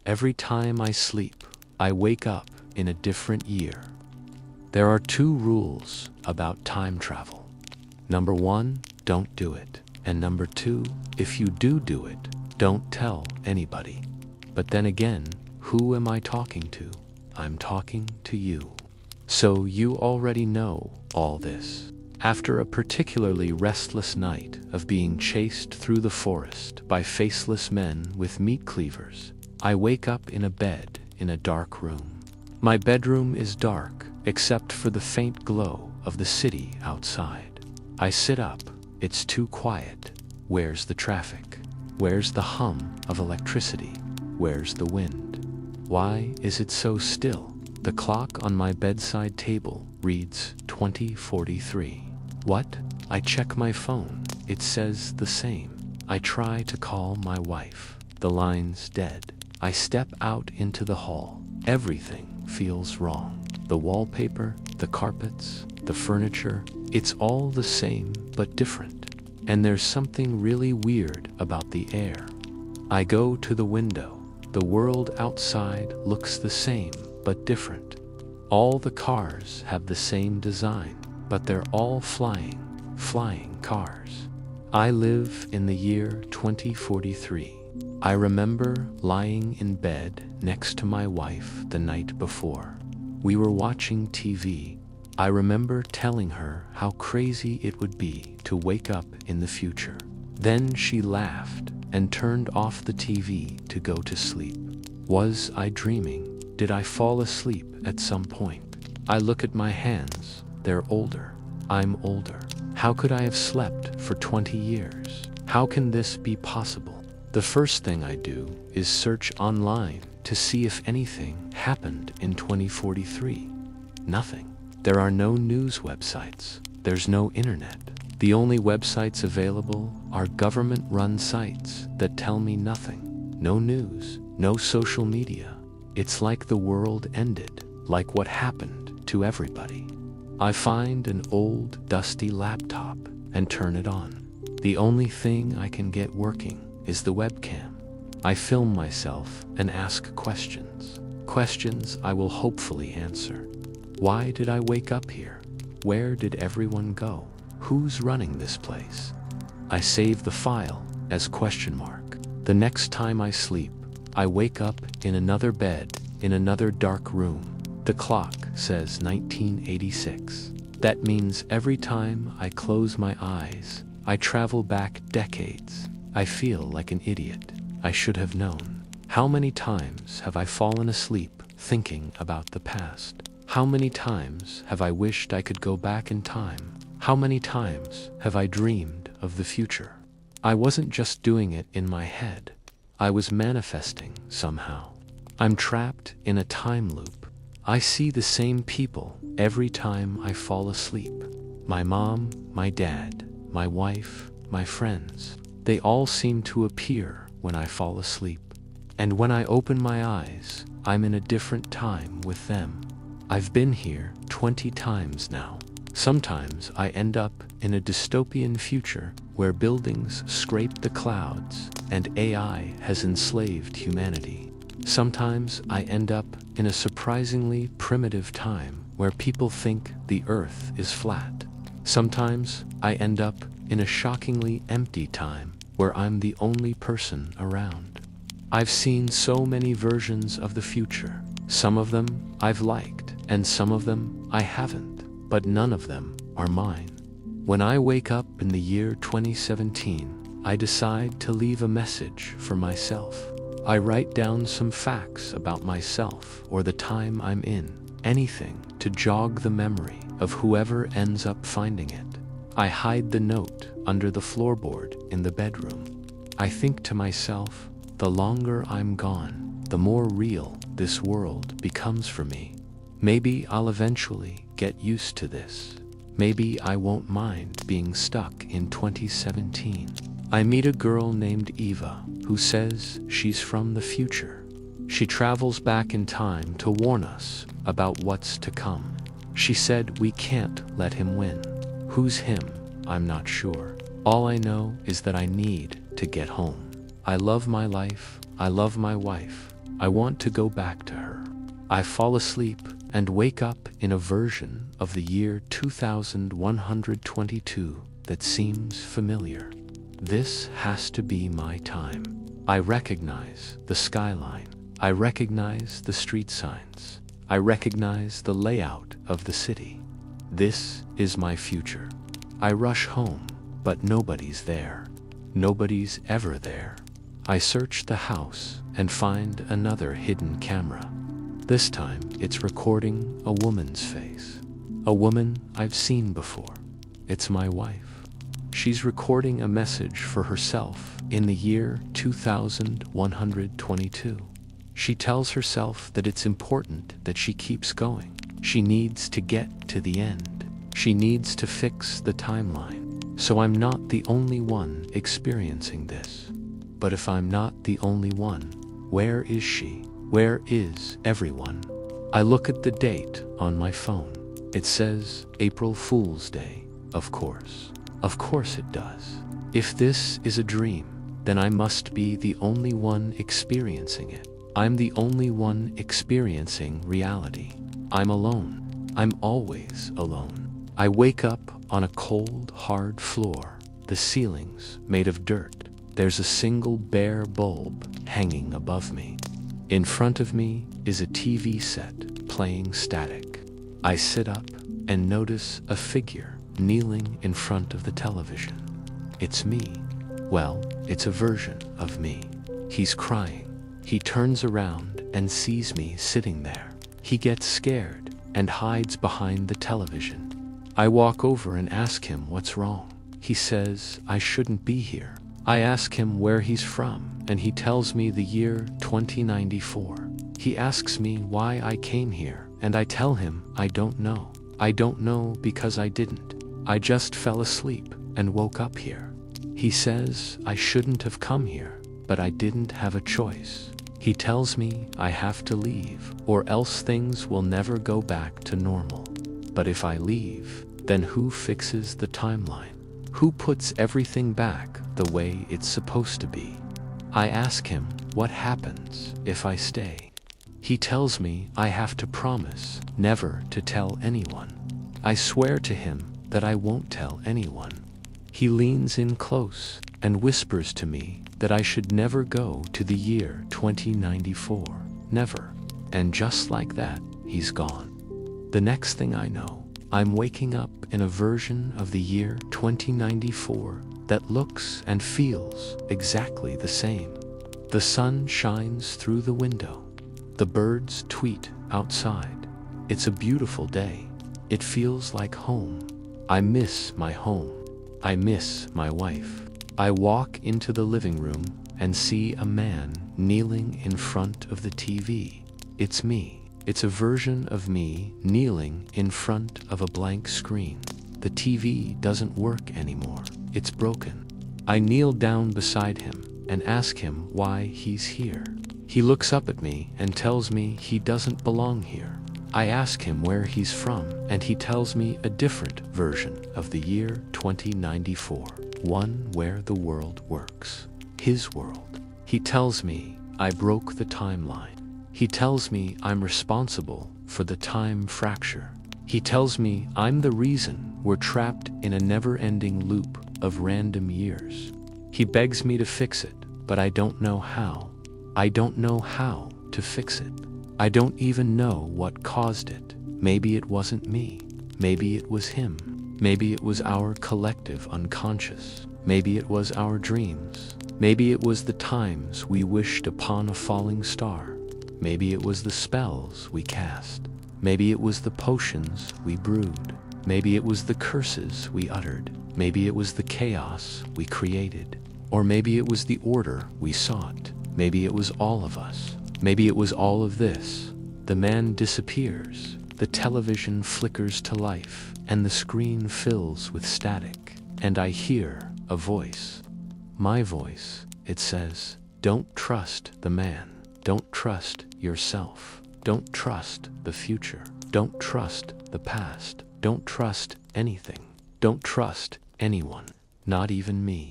Every time I sleep, I wake up in a different year. There are two rules about time travel. Number 1, don't do it. And number 2, if you do it, don't tell anybody. But then again, who am I talking to? I'm talking to you. So you already know all this. After a particularly restless night of being chased through the forest by faceless men with meat cleavers, I wake up in a bed in a dark room. My bedroom is dark, except for the faint glow of the city outside. I sit up. It's too quiet. Where's the traffic? Where's the hum of electricity? Where's the wind? Why is it so still? The clock on my bedside table reads 20:43. What? I check my phone. It says the same. I try to call my wife. The line's dead. I step out into the hall. Everything feels wrong. The wallpaper, the carpets, the furniture, it's all the same but different. And there's something really weird about the air. I go to the window. The world outside looks the same but different. All the cars have the same design, but they're all flying cars. I live in the year 2043. I remember lying in bed next to my wife the night before. We were watching TV. I remember telling her how crazy it would be to wake up in the future. Then she laughed and turned off the TV to go to sleep. Was I dreaming? Did I fall asleep at some point? I look at my hands. They're older. I'm older. How could I have slept for 20 years? How can this be possible? The first thing I do is search online to see if anything happened in 2043. Nothing. There are no news websites. There's no internet. The only websites available are government-run sites that tell me nothing. No news, no social media. It's like the world ended, like what happened to everybody. I find an old, dusty laptop and turn it on. The only thing I can get working is the webcam. I film myself and ask questions. Questions I will hopefully answer. Why did I wake up here? Where did everyone go? Who's running this place? I save the file as question mark. The next time I sleep, I wake up in another bed, in another dark room. The clock says 1986. That means every time I close my eyes, I travel back decades. I feel like an idiot. I should have known. How many times have I fallen asleep thinking about the past? How many times have I wished I could go back in time? How many times have I dreamed of the future? I wasn't just doing it in my head. I was manifesting somehow. I'm trapped in a time loop. I see the same people every time I fall asleep. My mom, my dad, my wife, my friends. They all seem to appear when I fall asleep. And when I open my eyes, I'm in a different time with them. I've been here 20 times now. Sometimes I end up in a dystopian future where buildings scrape the clouds and AI has enslaved humanity. Sometimes I end up in a surprisingly primitive time where people think the earth is flat. Sometimes I end up in a shockingly empty time where I'm the only person around. I've seen so many versions of the future. Some of them I've liked, and some of them I haven't, but none of them are mine. When I wake up in the year 2017, I decide to leave a message for myself. I write down some facts about myself or the time I'm in, anything to jog the memory of whoever ends up finding it. I hide the note under the floorboard in the bedroom. I think to myself, the longer I'm gone, the more real this world becomes for me. Maybe I'll eventually get used to this. Maybe I won't mind being stuck in 2017. I meet a girl named Eva who says she's from the future. She travels back in time to warn us about what's to come. She said we can't let him win. Who's him? I'm not sure. All I know is that I need to get home. I love my life. I love my wife. I want to go back to her. I fall asleep and wake up in a version of the year 2122 that seems familiar. This has to be my time. I recognize the skyline. I recognize the street signs. I recognize the layout of the city. This is my future. I rush home, but nobody's there. Nobody's ever there. I search the house and find another hidden camera. This time, it's recording a woman's face. A woman I've seen before. It's my wife. She's recording a message for herself in the year 2122. She tells herself that it's important that she keeps going. She needs to get to the end. She needs to fix the timeline. So I'm not the only one experiencing this. But if I'm not the only one, where is she? Where is everyone? I look at the date on my phone. It says April Fool's Day. Of course. Of course it does. If this is a dream, then I must be the only one experiencing it. I'm the only one experiencing reality. I'm alone. I'm always alone. I wake up on a cold, hard floor. The ceiling's made of dirt. There's a single bare bulb hanging above me. In front of me is a TV set playing static. I sit up and notice a figure kneeling in front of the television. It's me. Well, it's a version of me. He's crying. He turns around and sees me sitting there. He gets scared and hides behind the television. I walk over and ask him what's wrong. He says I shouldn't be here. I ask him where he's from, and he tells me the year 2094. He asks me why I came here, and I tell him I don't know. I don't know because I didn't. I just fell asleep and woke up here. He says I shouldn't have come here, but I didn't have a choice. He tells me I have to leave, or else things will never go back to normal. But if I leave, then who fixes the timeline? Who puts everything back the way it's supposed to be? I ask him what happens if I stay. He tells me I have to promise never to tell anyone. I swear to him that I won't tell anyone. He leans in close and whispers to me that I should never go to the year 2094. Never. And just like that, he's gone. The next thing I know, I'm waking up in a version of the year 2094 that looks and feels exactly the same. The sun shines through the window. The birds tweet outside. It's a beautiful day. It feels like home. I miss my home. I miss my wife. I walk into the living room and see a man kneeling in front of the TV. It's me. It's a version of me kneeling in front of a blank screen. The TV doesn't work anymore. It's broken. I kneel down beside him and ask him why he's here. He looks up at me and tells me he doesn't belong here. I ask him where he's from, and he tells me a different version of the year 2094, one where the world works. His world. He tells me I broke the timeline. He tells me I'm responsible for the time fracture. He tells me I'm the reason we're trapped in a never-ending loop of random years. He begs me to fix it, but I don't know how. I don't know how to fix it. I don't even know what caused it. Maybe it wasn't me. Maybe it was him. Maybe it was our collective unconscious. Maybe it was our dreams. Maybe it was the times we wished upon a falling star. Maybe it was the spells we cast. Maybe it was the potions we brewed. Maybe it was the curses we uttered. Maybe it was the chaos we created. Or maybe it was the order we sought. Maybe it was all of us. Maybe it was all of this. The man disappears. The television flickers to life, and the screen fills with static. And I hear a voice. My voice, it says, don't trust the man. Don't trust yourself. Don't trust the future. Don't trust the past. Don't trust anything. Don't trust anyone, not even me.